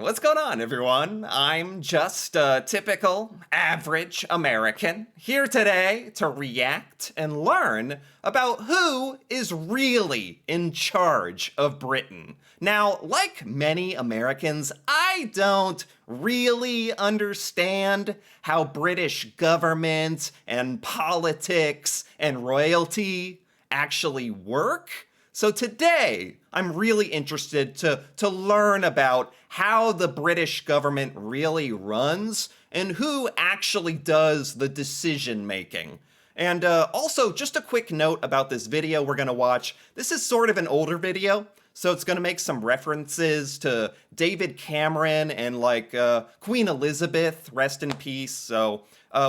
What's going on, everyone? I'm just a typical, average American here today to react and learn about who is really in charge of Britain. Now, like many Americans, I don't really understand how British government and politics and royalty actually work. So today, I'm really interested to learn about how the British government really runs and who actually does the decision making. And also, just a quick note about this video we're gonna watch. This is sort of an older video, so it's gonna make some references to David Cameron and Queen Elizabeth, rest in peace. So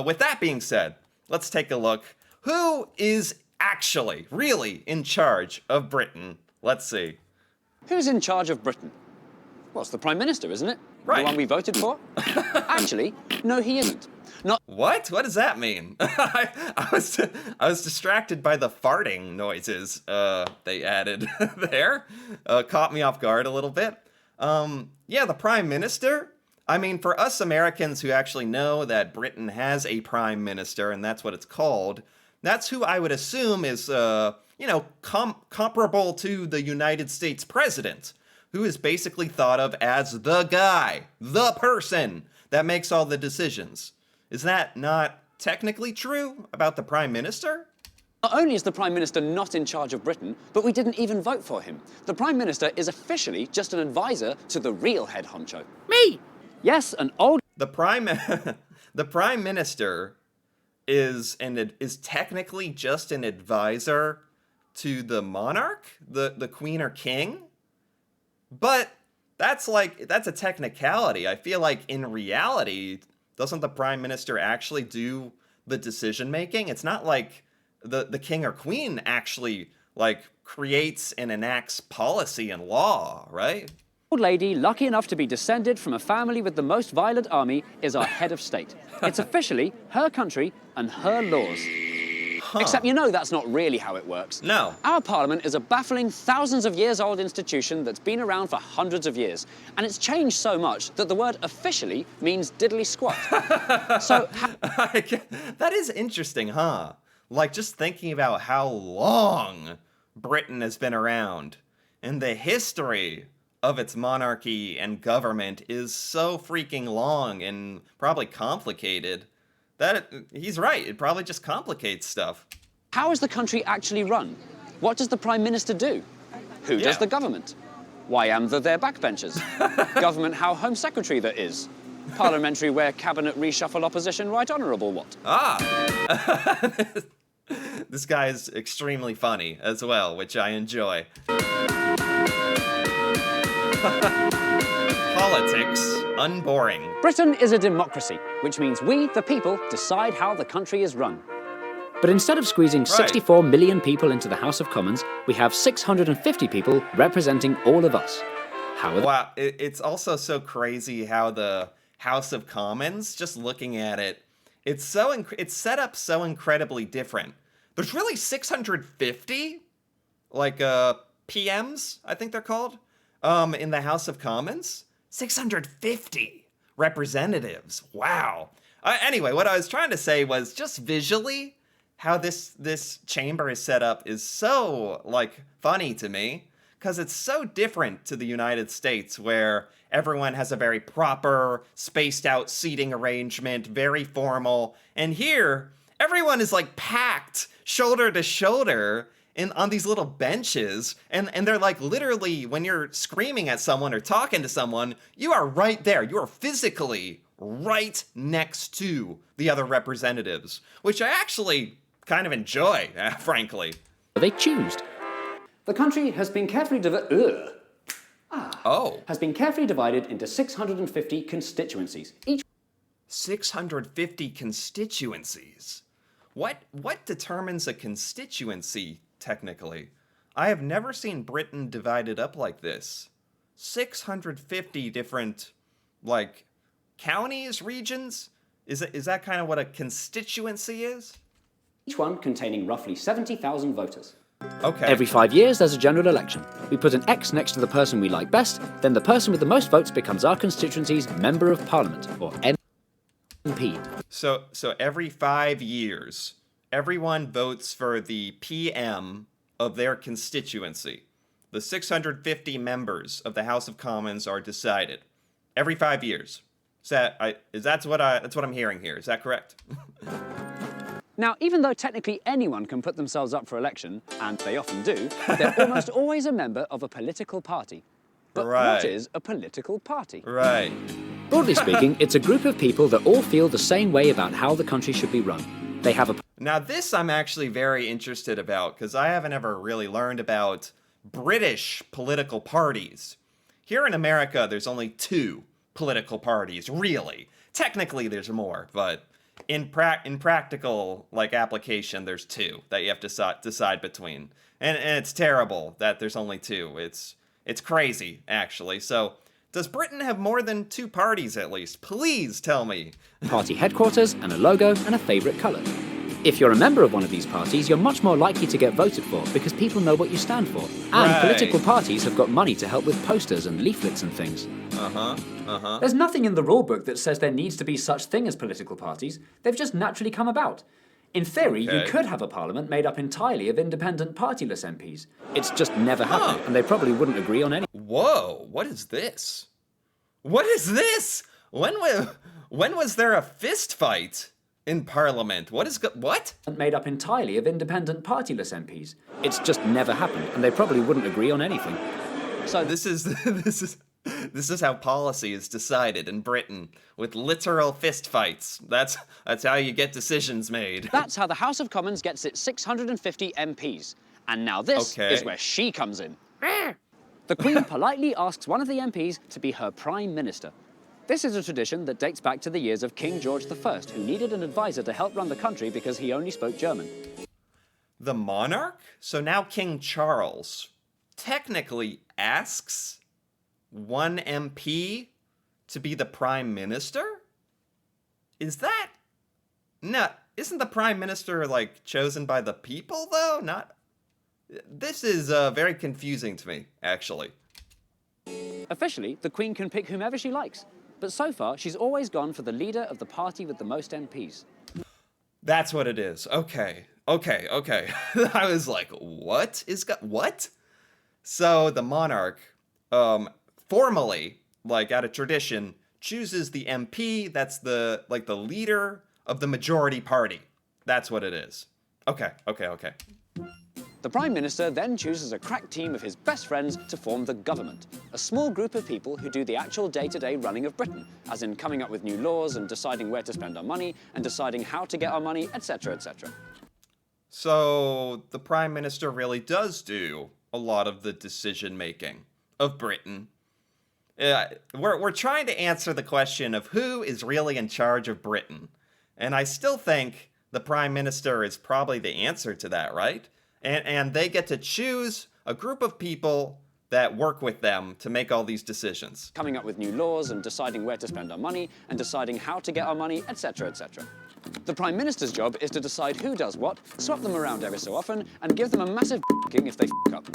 with that being said, let's take a look. Who is actually really in charge of Britain? Let's see. Who's in charge of Britain? Well, it's the Prime Minister, isn't it? Right. The one we voted for? Actually, no, he isn't. Not. What? What does that mean? I was distracted by the farting noises they added there. Caught me off guard a little bit. Yeah, the Prime Minister. I mean, for us Americans who actually know that Britain has a Prime Minister, and that's what it's called, that's who I would assume is, comparable to the United States President, who is basically thought of as the guy, the person that makes all the decisions. Is that not technically true about the Prime Minister? Not only is the Prime Minister not in charge of Britain, but we didn't even vote for him. The Prime Minister is officially just an advisor to the real head honcho. Me! Yes, an old... The Prime Minister is technically just an advisor to the monarch, the queen or king. But that's a technicality. I feel like in reality, doesn't the Prime Minister actually do the decision making? It's not like the king or queen actually creates and enacts policy and law, right? Old lady, lucky enough to be descended from a family with the most violent army, is our head of state. It's officially her country and her laws. Except you know that's not really how it works. No. Our parliament is a baffling thousands of years old institution that's been around for hundreds of years. And it's changed so much that the word officially means diddly squat. So... That is interesting, huh? Like, just thinking about how long Britain has been around and the history of its monarchy and government is so freaking long and probably complicated. He's right, it probably just complicates stuff. How is the country actually run? What does the Prime Minister do? Who does the government? Why am there backbenchers? Government how Home Secretary there is? Parliamentary where cabinet reshuffle opposition right honourable what? Ah! This guy is extremely funny as well, which I enjoy. Politics, unboring. Britain is a democracy, which means we, the people, decide how the country is run. But instead of squeezing 64 million people into the House of Commons, we have 650 people representing all of us. Wow, it's also so crazy how the House of Commons, just looking at it, it's set up so incredibly different. There's really 650, PMs, I think they're called, in the House of Commons. 650 representatives. Wow. Anyway, what I was trying to say was just visually how this chamber is set up is so funny to me, because it's so different to the United States, where everyone has a very proper, spaced out seating arrangement, very formal. And here, everyone is packed shoulder to shoulder on these little benches, and they're literally, when you're screaming at someone or talking to someone, you are right there. You are physically right next to the other representatives, which I actually kind of enjoy, frankly. They choose. The country has been carefully has been carefully divided into 650 constituencies. Each 650 constituencies. What determines a constituency, technically? I have never seen Britain divided up like this. 650 different, counties, regions? Is that kind of what a constituency is? Each one containing roughly 70,000 voters. Okay. Every 5 years, there's a general election. We put an X next to the person we like best, then the person with the most votes becomes our constituency's Member of Parliament, or MP. So every 5 years, everyone votes for the PM of their constituency. The 650 members of the House of Commons are decided every 5 years. That's what I'm hearing here. Is that correct? Now, even though technically anyone can put themselves up for election, and they often do, they're almost always a member of a political party. But Right. what is a political party? Right. Broadly speaking, it's a group of people that all feel the same way about how the country should be run. They have a Now this I'm actually very interested about because I haven't ever really learned about British political parties. Here in America, there's only 2 political parties, really. Technically, there's more, but in practical application, there's 2 that you have to decide between, and it's terrible that there's only 2. It's crazy actually. So, does Britain have more than 2 parties at least? Please tell me. party headquarters and a logo and a favourite colour. If you're a member of one of these parties, you're much more likely to get voted for because people know what you stand for. And Right. political parties have got money to help with posters and leaflets and things. There's nothing in the rulebook that says there needs to be such thing as political parties. They've just naturally come about. In theory, you Okay. could have a parliament made up entirely of independent partyless MPs. It's just never happened, and they probably wouldn't agree on any. Whoa, what is this? What is this? When was there a fist fight in Parliament? What? Made up entirely of independent partyless MPs. It's just never happened, and they probably wouldn't agree on anything. So this is this is how policy is decided in Britain with literal fist fights. That's how you get decisions made. That's how the House of Commons gets its 650 MPs. And now this Okay. is where she comes in. The Queen politely asks one of the MPs to be her Prime Minister. This is a tradition that dates back to the years of King George I, who needed an advisor to help run the country because he only spoke German. The monarch? So now King Charles technically asks one MP to be the Prime Minister? Is that... No, isn't the Prime Minister, chosen by the people, though? Not... This is very confusing to me, actually. Officially, the Queen can pick whomever she likes. But so far, she's always gone for the leader of the party with the most MPs. That's what it is. Okay. I was like, what? What? So the monarch, formally, out of tradition, chooses the MP that's the leader of the majority party. That's what it is. Okay. The Prime Minister then chooses a crack team of his best friends to form the government, a small group of people who do the actual day-to-day running of Britain, as in coming up with new laws and deciding where to spend our money and deciding how to get our money, etc., etc. So the Prime Minister really does do a lot of the decision-making of Britain. We're trying to answer the question of who is really in charge of Britain. And I still think the Prime Minister is probably the answer to that, right? And they get to choose a group of people that work with them to make all these decisions. Coming up with new laws and deciding where to spend our money and deciding how to get our money, etc., etc. The Prime Minister's job is to decide who does what, swap them around every so often, and give them a massive f***ing if they f*** up.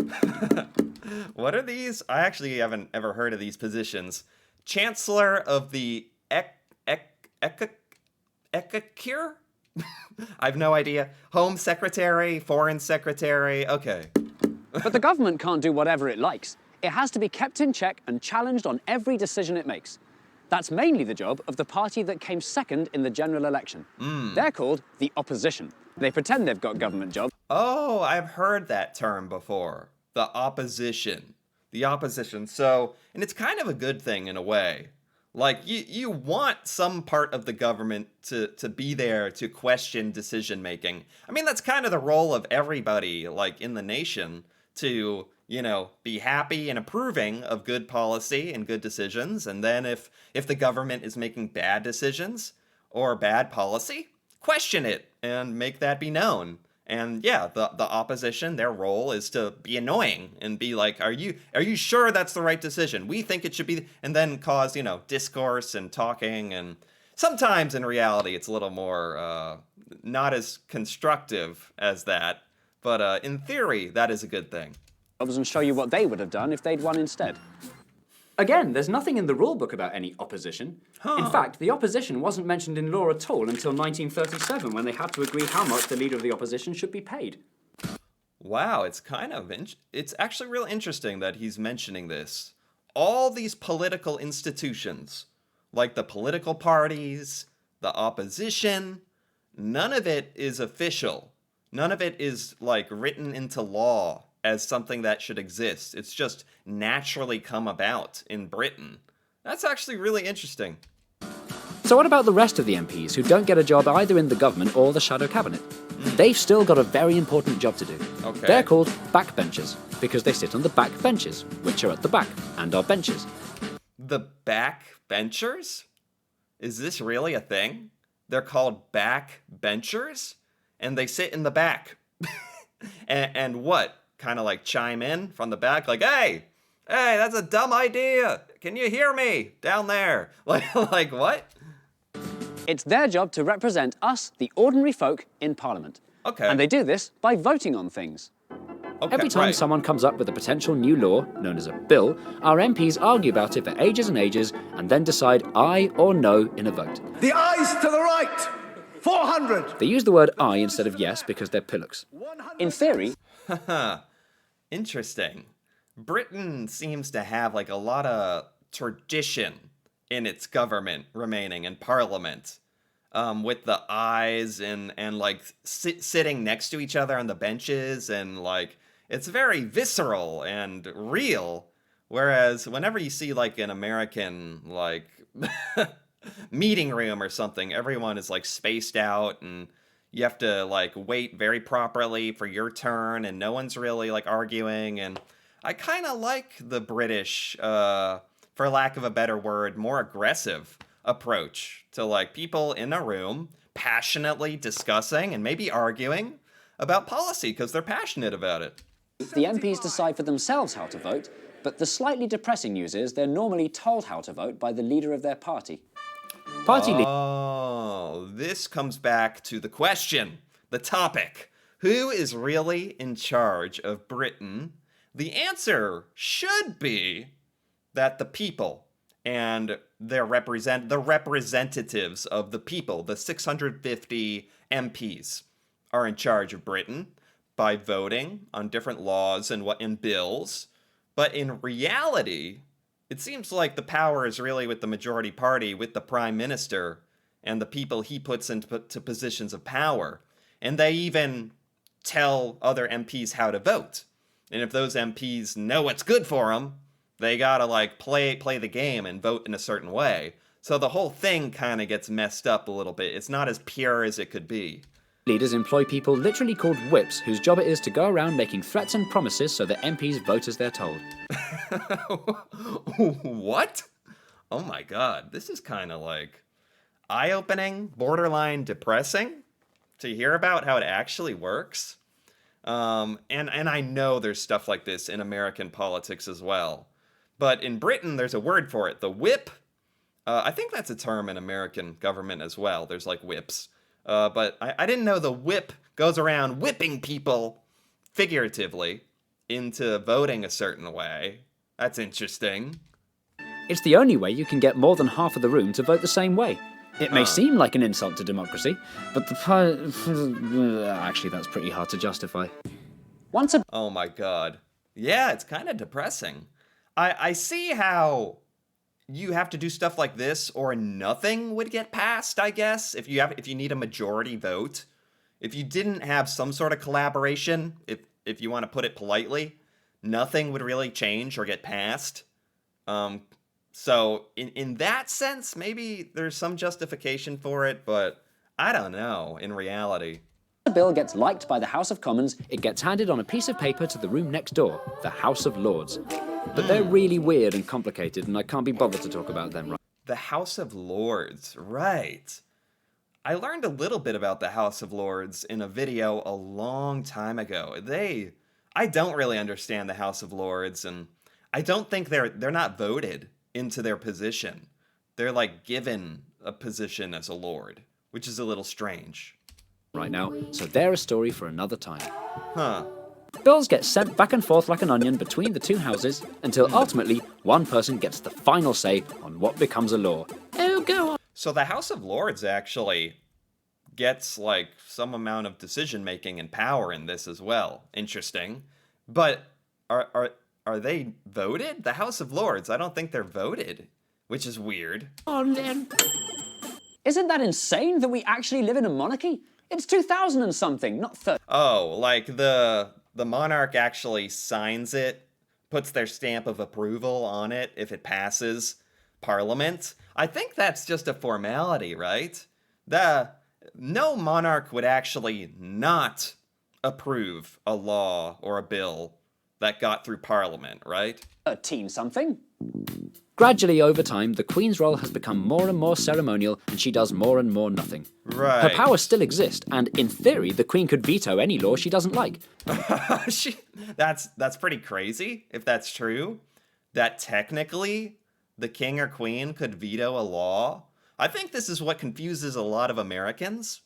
What are these? I actually haven't ever heard of these positions. Chancellor of the Exchequer? I have no idea. Home Secretary, Foreign Secretary, okay. But the government can't do whatever it likes. It has to be kept in check and challenged on every decision it makes. That's mainly the job of the party that came second in the general election. They're called the opposition. They pretend they've got government jobs. Oh, I've heard that term before. The opposition. The opposition. So, and it's kind of a good thing in a way. You want some part of the government to be there to question decision making. I mean, that's kind of the role of everybody, in the nation, to, be happy and approving of good policy and good decisions. And then if the government is making bad decisions or bad policy, question it and make that be known. And yeah, the opposition, their role is to be annoying and be like, are you sure that's the right decision? We think it should be, and then cause, discourse and talking. And sometimes in reality, it's a little more, not as constructive as that. But in theory, that is a good thing. And show you what they would have done if they'd won instead. Again, there's nothing in the rulebook about any opposition. In fact, the opposition wasn't mentioned in law at all until 1937, when they had to agree how much the leader of the opposition should be paid. Wow, it's kind of it's actually real interesting that he's mentioning this. All these political institutions, like the political parties, the opposition, none of it is official. None of it is like written into law as something that should exist. It's just naturally come about in Britain. That's actually really interesting. So what about the rest of the MPs who don't get a job either in the government or the shadow cabinet? They've still got a very important job to do. Okay. They're called backbenchers because they sit on the back benches, which are at the back and are benches. The backbenchers? Is this really a thing? They're called backbenchers? And they sit in the back. and what? Kind of like chime in from the back, like, hey, that's a dumb idea. Can you hear me down there? Like what? It's their job to represent us, the ordinary folk, in Parliament. Okay. And they do this by voting on things. Okay, Every time right. someone comes up with a potential new law, known as a bill, our MPs argue about it for ages and ages and then decide aye or no in a vote. The ayes to the right! 400! They use the word aye instead of yes because they're pillocks. In theory, Interesting. Britain seems to have like a lot of tradition in its government remaining in Parliament. With the ayes and like sitting next to each other on the benches, and like it's very visceral and real. Whereas whenever you see like an American like meeting room or something, everyone is like spaced out and you have to like wait very properly for your turn and no one's really like arguing. And I kind of like the British, for lack of a better word, more aggressive approach to like people in a room passionately discussing and maybe arguing about policy because they're passionate about it. the MPs decide for themselves how to vote, but the slightly depressing news is they're normally told how to vote by the leader of their party. Oh, this comes back to the question, the topic. Who is really in charge of Britain? The answer should be that the people and the representatives of the people, the 650 MPs, are in charge of Britain by voting on different laws and bills. But in reality, it seems like the power is really with the majority party, with the prime minister and the people he puts into positions of power. And they even tell other MPs how to vote. And if those MPs know what's good for them, they gotta like play the game and vote in a certain way. So the whole thing kind of gets messed up a little bit. It's not as pure as it could be. Leaders employ people literally called whips, whose job it is to go around making threats and promises so that MPs vote as they're told. What? Oh my god, this is kind of like eye-opening, borderline depressing to hear about how it actually works. And I know there's stuff like this in American politics as well. But in Britain, there's a word for it, the whip. I think that's a term in American government as well. There's like whips. But I didn't know the whip goes around whipping people figuratively into voting a certain way. That's interesting. It's the only way you can get more than half of the room to vote the same way. It may seem like an insult to democracy, but actually that's pretty hard to justify. Once a Oh my god. Yeah, it's kind of depressing. I see how you have to do stuff like this or nothing would get passed, I guess, if you need a majority vote. If you didn't have some sort of collaboration, if you want to put it politely, nothing would really change or get passed. So in that sense, maybe there's some justification for it, but I don't know in reality. bill gets liked by the House of Commons, It gets handed on a piece of paper to the room next door, the House of Lords. But they're really weird and complicated, and I can't be bothered to talk about them right. The House of Lords, right. I learned a little bit about the House of Lords in a video a long time ago. I don't really understand the House of Lords, and I don't think they're not voted into their position. They're like given a position as a lord, which is a little strange. right now, so they're a story for another time. Huh. Bills get sent back and forth like an onion between the two houses until ultimately one person gets the final say on what becomes a law. Oh, go on. So the House of Lords actually gets like some amount of decision making and power in this as well. Interesting. But are they voted? The House of Lords, I don't think they're voted, which is weird. On then. Isn't that insane that we actually live in a monarchy? It's 2000 and something, not 30. Oh, like the monarch actually signs it, puts their stamp of approval on it if it passes Parliament. I think that's just a formality, right? No monarch would actually not approve a law or a bill that got through Parliament, right? 13 something. Gradually, over time, the Queen's role has become more and more ceremonial, and she does more and more nothing. Right. Her powers still exist, and in theory, the Queen could veto any law she doesn't like. That's pretty crazy, if that's true. That technically, the king or queen could veto a law. I think this is what confuses a lot of Americans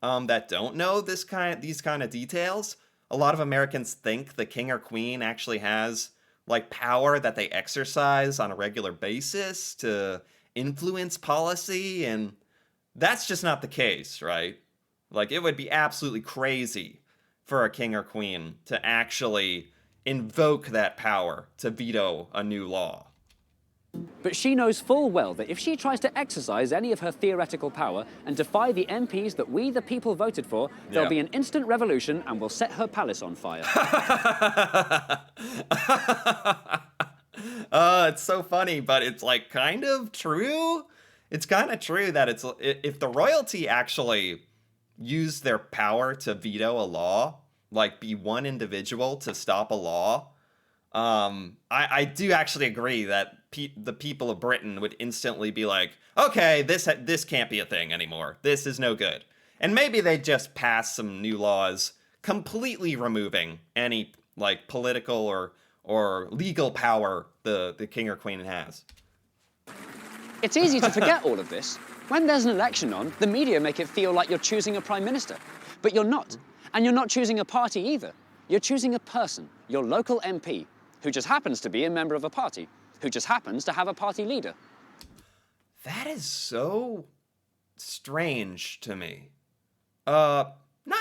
that don't know these kind of details. A lot of Americans think the king or queen actually has like power that they exercise on a regular basis to influence policy, and that's just not the case, right? Like, it would be absolutely crazy for a king or queen to actually invoke that power to veto a new law. But she knows full well that if she tries to exercise any of her theoretical power and defy the MPs that we, the people, voted for, there'll be an instant revolution and we'll set her palace on fire. It's so funny, but it's like kind of true. It's kind of true that if the royalty actually used their power to veto a law, like be one individual to stop a law, I do actually agree that the people of Britain would instantly be like, okay, this can't be a thing anymore. This is no good. And maybe they just pass some new laws completely removing any like political or legal power the king or queen has. It's easy to forget all of this. When there's an election on, the media make it feel like you're choosing a prime minister. But you're not. And you're not choosing a party either. You're choosing a person, your local MP, who just happens to be a member of a party, who just happens to have a party leader. That is so strange to me. Not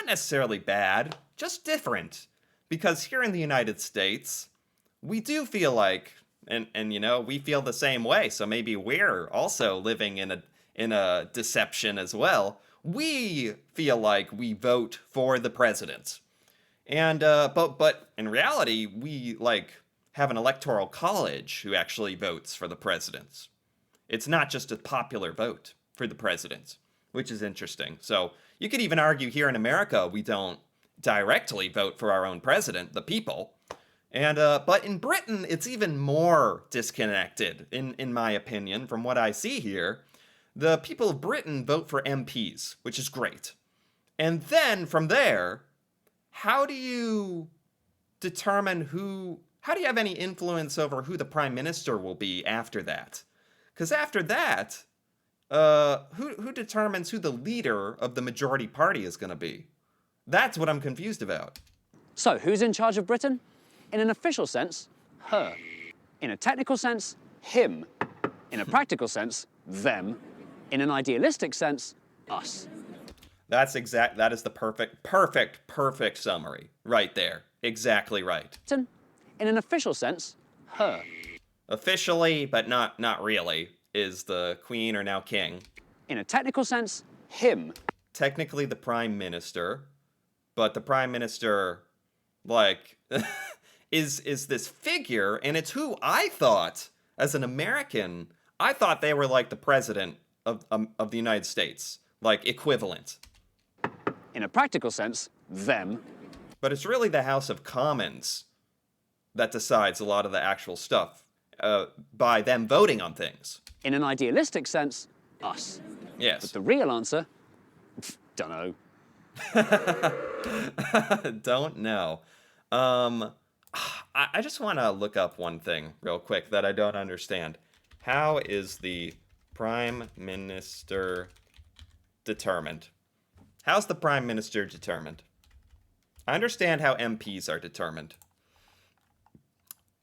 necessarily bad, just different. Because here in the United States, we do feel like, and you know, we feel the same way, so maybe we're also living in a deception as well. We feel like we vote for the president. And but in reality, we like have an electoral college who actually votes for the presidents. It's not just a popular vote for the president, which is interesting. So you could even argue here in America, we don't directly vote for our own president, the people. And but in Britain, it's even more disconnected, in my opinion, from what I see here. The people of Britain vote for MPs, which is great. And then from there, how do you determine how do you have any influence over who the prime minister will be after that? Because after that, who determines who the leader of the majority party is going to be? That's what I'm confused about. So, who's in charge of Britain? In an official sense, her. In a technical sense, him. In a practical sense, them. In an idealistic sense, us. That is the perfect summary right there. Exactly right. In an official sense, her. Officially, but not really, is the queen or now king. In a technical sense, him. Technically the prime minister, but the prime minister, like, is this figure, and it's who I thought, as an American, I thought they were like the president of the United States, like equivalent. In a practical sense, them. But it's really the House of Commons that decides a lot of the actual stuff by them voting on things. In an idealistic sense, us. Yes. But the real answer, dunno. Don't know. I just want to look up one thing real quick that I don't understand. How is the prime minister determined? How's the Prime Minister determined? I understand how MPs are determined.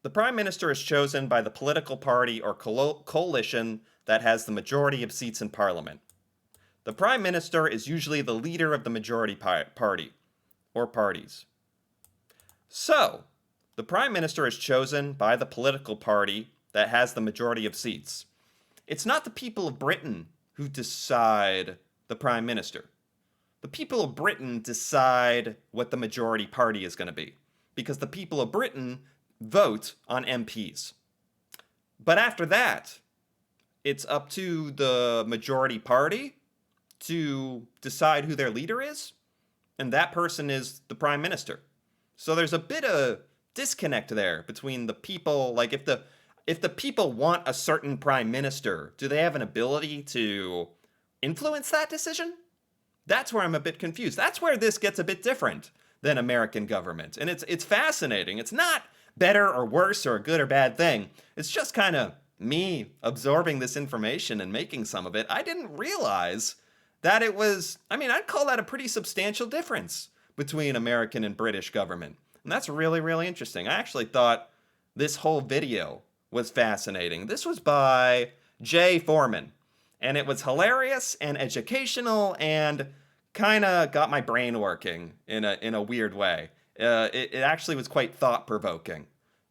The Prime Minister is chosen by the political party or coalition that has the majority of seats in Parliament. The Prime Minister is usually the leader of the majority party or parties. So, the Prime Minister is chosen by the political party that has the majority of seats. It's not the people of Britain who decide the Prime Minister. The people of Britain decide what the majority party is going to be, because the people of Britain vote on MPs. But after that, it's up to the majority party to decide who their leader is, and that person is the Prime Minister. So there's a bit of disconnect there between the people. Like, if the people want a certain Prime Minister, do they have an ability to influence that decision? That's where I'm a bit confused. That's where this gets a bit different than American government. And it's fascinating. It's not better or worse or a good or bad thing. It's just kind of me absorbing this information and making some of it. I didn't realize that it was, I'd call that a pretty substantial difference between American and British government. And that's really, really interesting. I actually thought this whole video was fascinating. This was by Jay Foreman. And it was hilarious and educational and kind of got my brain working in a weird way. It actually was quite thought-provoking.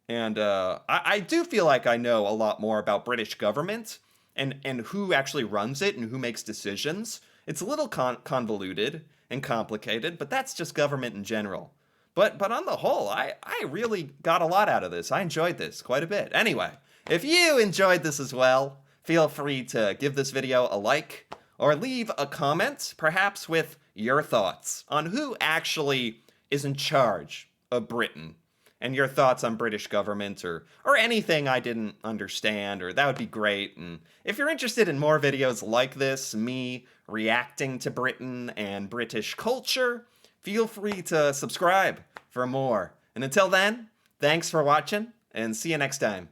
And I do feel like I know a lot more about British government and who actually runs it and who makes decisions. It's a little convoluted and complicated, but that's just government in general. But on the whole, I really got a lot out of this. I enjoyed this quite a bit. Anyway, if you enjoyed this as well, feel free to give this video a like or leave a comment, perhaps with your thoughts on who actually is in charge of Britain and your thoughts on British government or anything I didn't understand, or that would be great. And if you're interested in more videos like this, me reacting to Britain and British culture, feel free to subscribe for more. And until then, thanks for watching and see you next time.